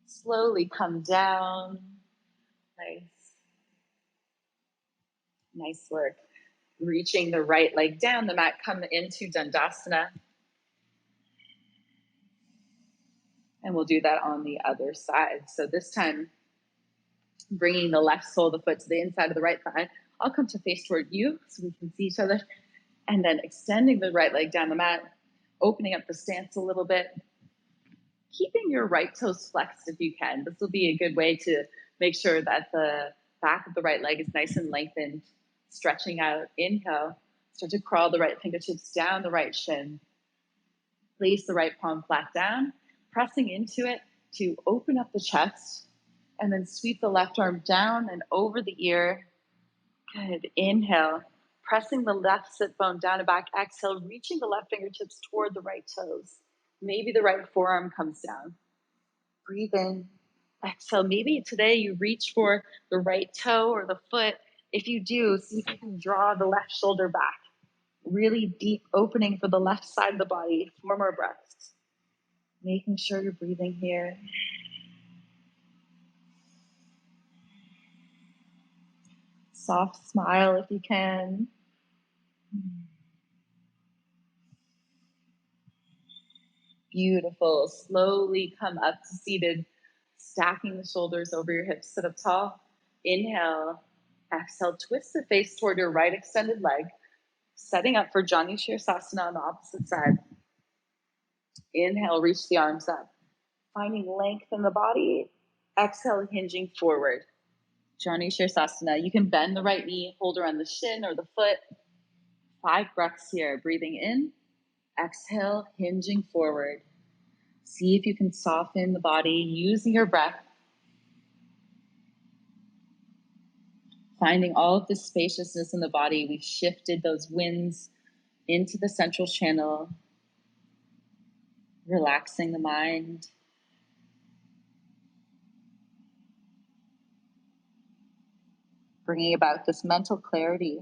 Slowly come down. Nice. Nice work. Reaching the right leg down the mat, come into Dandasana. And we'll do that on the other side. So this time, bringing the left sole of the foot to the inside of the right thigh. I'll come to face toward you so we can see each other. And then extending the right leg down the mat, opening up the stance a little bit. Keeping your right toes flexed if you can. This will be a good way to make sure that the back of the right leg is nice and lengthened. Stretching out, inhale. Start to crawl the right fingertips down the right shin. Place the right palm flat down, pressing into it to open up the chest, and then sweep the left arm down and over the ear. Good. Inhale, pressing the left sit bone down and back. Exhale, reaching the left fingertips toward the right toes. Maybe the right forearm comes down. Breathe in. Exhale. Maybe today you reach for the right toe or the foot. If you do, see if you can draw the left shoulder back. Really deep opening for the left side of the body. 4 more breaths. Making sure you're breathing here. Soft smile if you can. Beautiful. Slowly come up to seated, stacking the shoulders over your hips. Sit up tall. Inhale. Exhale. Twist the face toward your right extended leg. Setting up for Jani Shirsasana on the opposite side. Inhale. Reach the arms up. Finding length in the body. Exhale. Hinging forward. Jani Shirsasana. You can bend the right knee, hold around the shin or the foot. 5 breaths here. Breathing in. Exhale. Hinging forward. See if you can soften the body using your breath. Finding all of the spaciousness in the body. We've shifted those winds into the central channel. Relaxing the mind. Bringing about this mental clarity.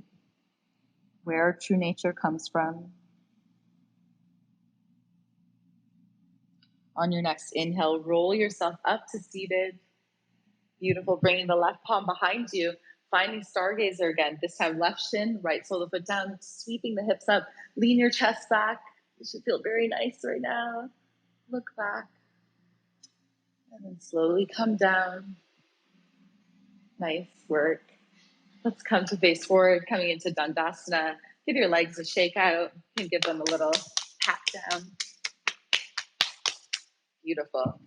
Where our true nature comes from. On your next inhale, roll yourself up to seated. Beautiful. Bringing the left palm behind you. Finding Stargazer again. This time left shin, right sole of the foot down. Sweeping the hips up. Lean your chest back. It should feel very nice right now. Look back. And then slowly come down. Nice work. Let's come to face forward, coming into Dandasana. Give your legs a shake out. You can give them a little pat down. Beautiful.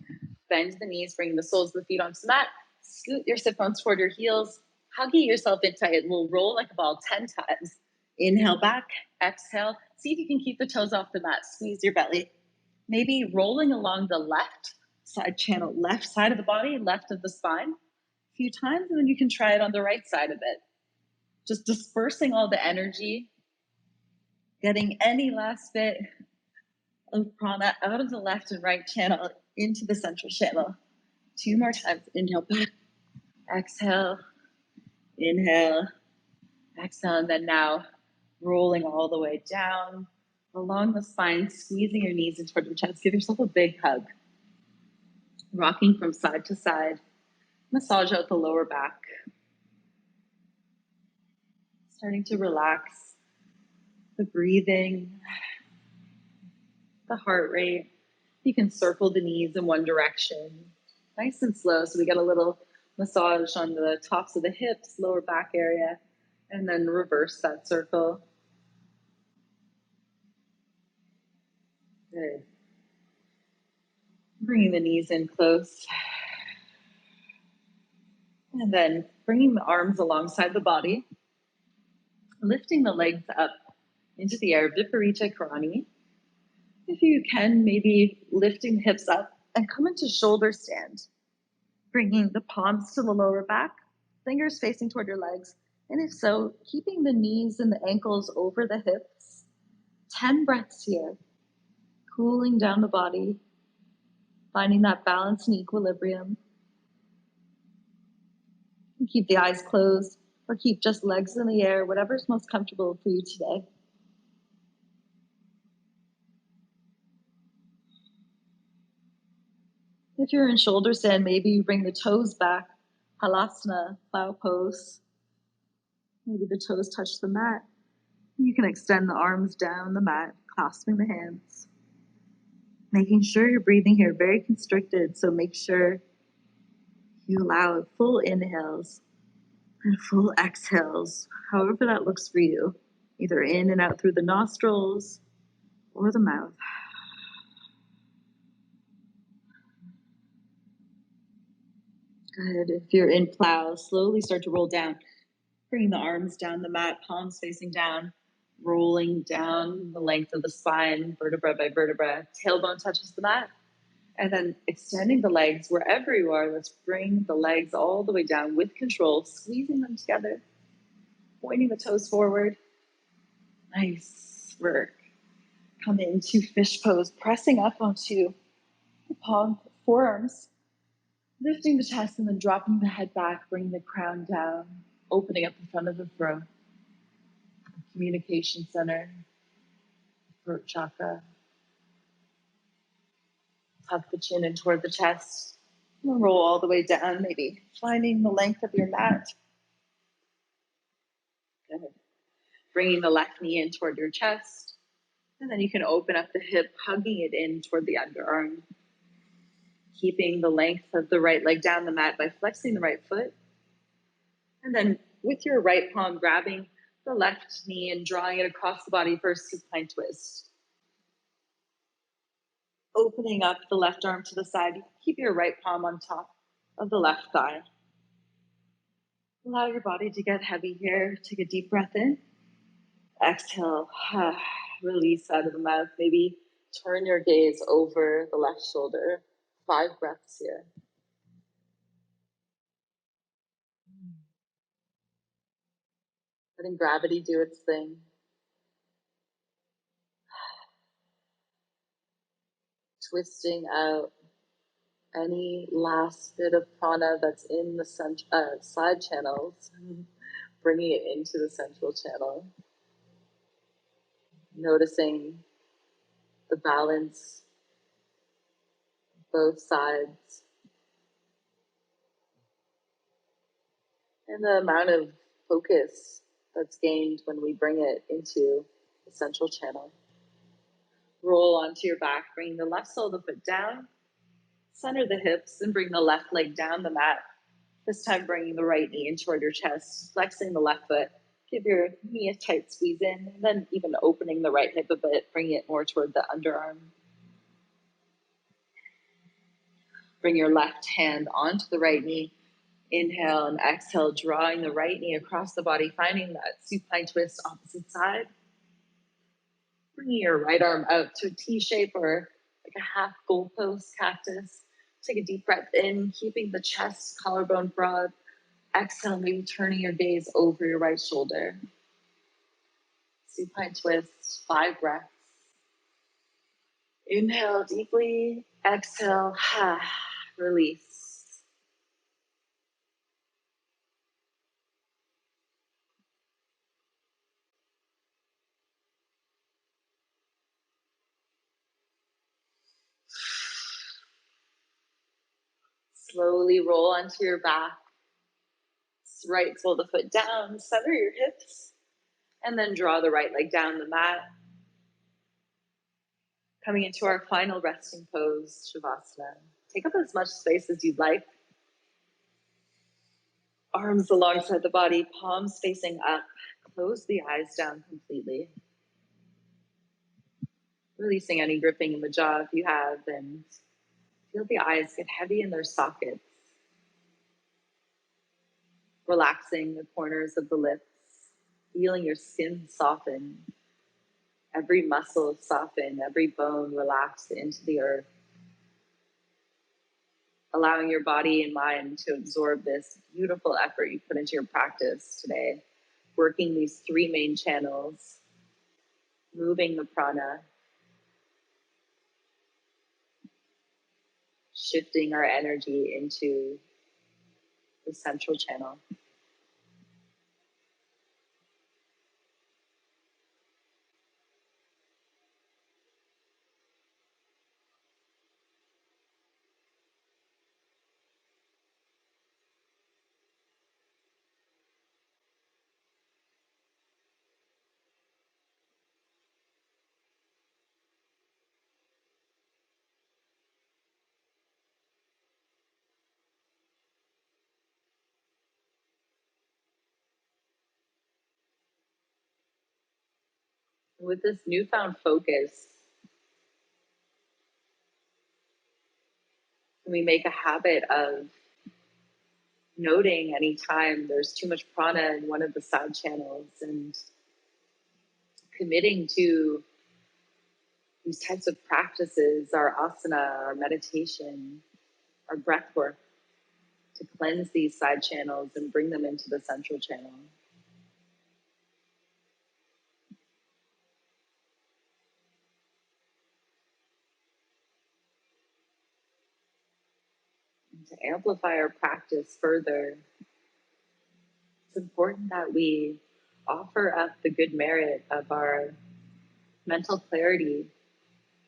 Bend the knees, bring the soles of the feet onto the mat. Scoot your sit bones toward your heels. Hugging yourself in tight. We'll roll like a ball 10 times. Inhale back, exhale. See if you can keep the toes off the mat. Squeeze your belly. Maybe rolling along the left side channel, left side of the body, left of the spine a few times, and then you can try it on the right side of it. Just dispersing all the energy, getting any last bit of prana out of the left and right channel into the central channel. 2 more times. Inhale back, exhale, inhale, exhale, and then now rolling all the way down along the spine, squeezing your knees into your chest. Give yourself a big hug. Rocking from side to side. Massage out the lower back. Starting to relax the breathing, the heart rate. You can circle the knees in one direction, nice and slow. So we get a little massage on the tops of the hips, lower back area, and then reverse that circle. Good. Bringing the knees in close. And then bringing the arms alongside the body. Lifting the legs up into the air, Viparita Karani. If you can, maybe lifting the hips up and come into shoulder stand. Bringing the palms to the lower back, fingers facing toward your legs. And if so, keeping the knees and the ankles over the hips. 10 breaths here. Cooling down the body, finding that balance and equilibrium. Keep the eyes closed or keep just legs in the air, whatever's most comfortable for you today. If you're in shoulder stand, maybe you bring the toes back, Halasana, Plow Pose. Maybe the toes touch the mat. You can extend the arms down the mat, clasping the hands. Making sure you're breathing here very constricted, so make sure you allow full inhales and full exhales, however that looks for you, either in and out through the nostrils or the mouth. Good. If you're in plow, slowly start to roll down. Bring the arms down the mat, palms facing down, rolling down the length of the spine, vertebra by vertebra. Tailbone touches the mat. And then extending the legs wherever you are. Let's bring the legs all the way down with control, squeezing them together, pointing the toes forward. Nice work. Come into fish pose, pressing up onto the forearms, lifting the chest and then dropping the head back, bringing the crown down, opening up the front of the throat. Communication center, throat chakra. Tuck the chin in toward the chest. And roll all the way down, maybe finding the length of your mat. Good. Bringing the left knee in toward your chest. And then you can open up the hip, hugging it in toward the underarm. Keeping the length of the right leg down the mat by flexing the right foot. And then with your right palm, grabbing the left knee and drawing it across the body for a supine twist. Opening up the left arm to the side. Keep your right palm on top of the left thigh. Allow your body to get heavy here. Take a deep breath in. Exhale. Release out of the mouth. Maybe turn your gaze over the left shoulder. 5 breaths here. Letting gravity do its thing. Twisting out any last bit of prana that's in the side channels, bringing it into the central channel. Noticing the balance, both sides, and the amount of focus that's gained when we bring it into the central channel. Roll onto your back, bring the left sole of the foot down, center the hips, and bring the left leg down the mat. This time bringing the right knee in toward your chest, flexing the left foot. Give your knee a tight squeeze in, and then even opening the right hip a bit, bringing it more toward the underarm. Bring your left hand onto the right knee. Inhale and exhale, drawing the right knee across the body, finding that supine twist opposite side. Bringing your right arm out to a T shape or like a half goalpost cactus. Take a deep breath in, keeping the chest, collarbone broad. Exhale, maybe turning your gaze over your right shoulder. Supine twist, 5 breaths. Inhale deeply, exhale, release. Slowly roll onto your back. Right sole of the foot down, center your hips, and then draw the right leg down the mat. Coming into our final resting pose, Shavasana. Take up as much space as you'd like. Arms alongside the body, palms facing up. Close the eyes down completely. Releasing any gripping in the jaw if you have, and feel the eyes get heavy in their sockets. Relaxing the corners of the lips, feeling your skin soften. Every muscle soften, every bone relax into the earth. allowing your body and mind to absorb this beautiful effort you put into your practice today, working these three main channels, moving the prana, shifting our energy into the central channel. With this newfound focus, we make a habit of noting anytime there's too much prana in one of the side channels and committing to these types of practices, our asana, our meditation, our breath work, to cleanse these side channels and bring them into the central channel. And to amplify our practice further, it's important that we offer up the good merit of our mental clarity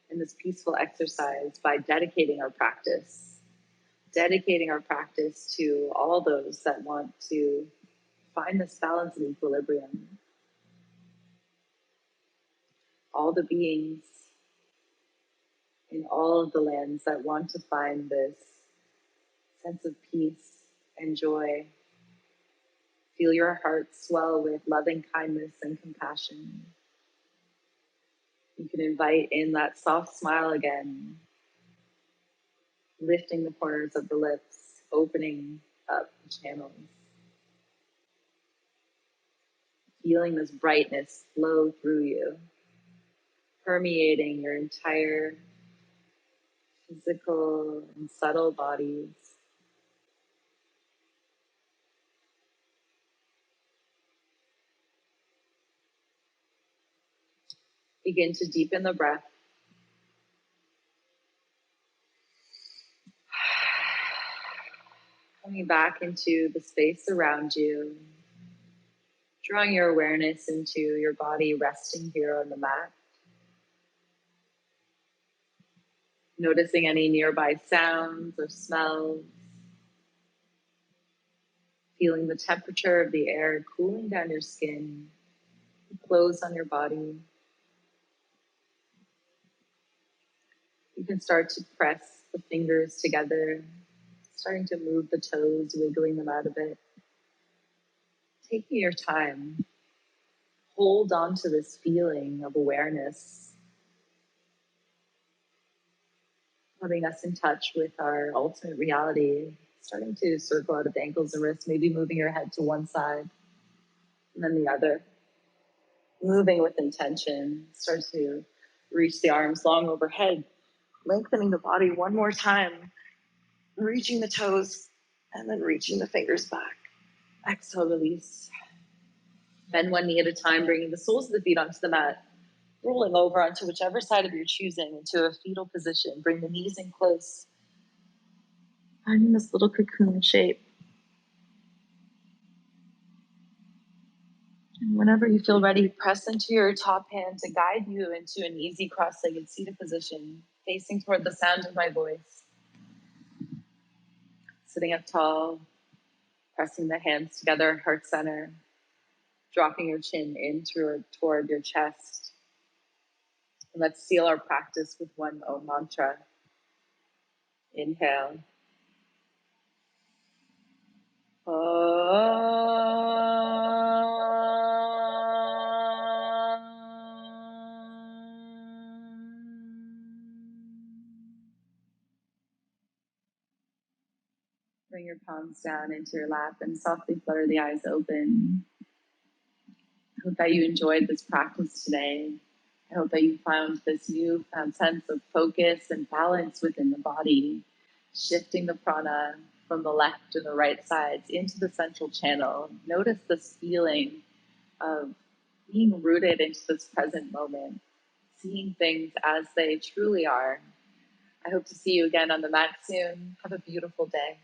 in this peaceful exercise by dedicating our practice to all those that want to find this balance and equilibrium. All the beings in all of the lands that want to find this sense of peace and joy. Feel your heart swell with loving kindness and compassion. You can invite in that soft smile again, lifting the corners of the lips, opening up the channels. Feeling this brightness flow through you, permeating your entire physical and subtle bodies. Begin to deepen the breath. Coming back into the space around you, drawing your awareness into your body resting here on the mat. Noticing any nearby sounds or smells. Feeling the temperature of the air cooling down your skin, the clothes on your body. You can start to press the fingers together, starting to move the toes, wiggling them out a bit. Taking your time, hold on to this feeling of awareness, putting us in touch with our ultimate reality, starting to circle out of the ankles and wrists, maybe moving your head to one side and then the other. Moving with intention, start to reach the arms long overhead, lengthening the body one more time, reaching the toes, and then reaching the fingers back. Exhale, release. Bend one knee at a time, bringing the soles of the feet onto the mat, rolling over onto whichever side of your choosing into a fetal position. Bring the knees in close, finding this little cocoon shape. And whenever you feel ready, press into your top hand to guide you into an easy cross-legged seated position, facing toward the sound of my voice. Sitting up tall, pressing the hands together, heart center, dropping your chin in toward your chest. And let's seal our practice with one Om mantra. Inhale. Bring your palms down into your lap and softly flutter the eyes open. I hope that you enjoyed this practice today. I hope that you found this newfound sense of focus and balance within the body. shifting the prana from the left and the right sides into the central channel. Notice this feeling of being rooted into this present moment, seeing things as they truly are. I hope to see you again on the mat soon. Have a beautiful day.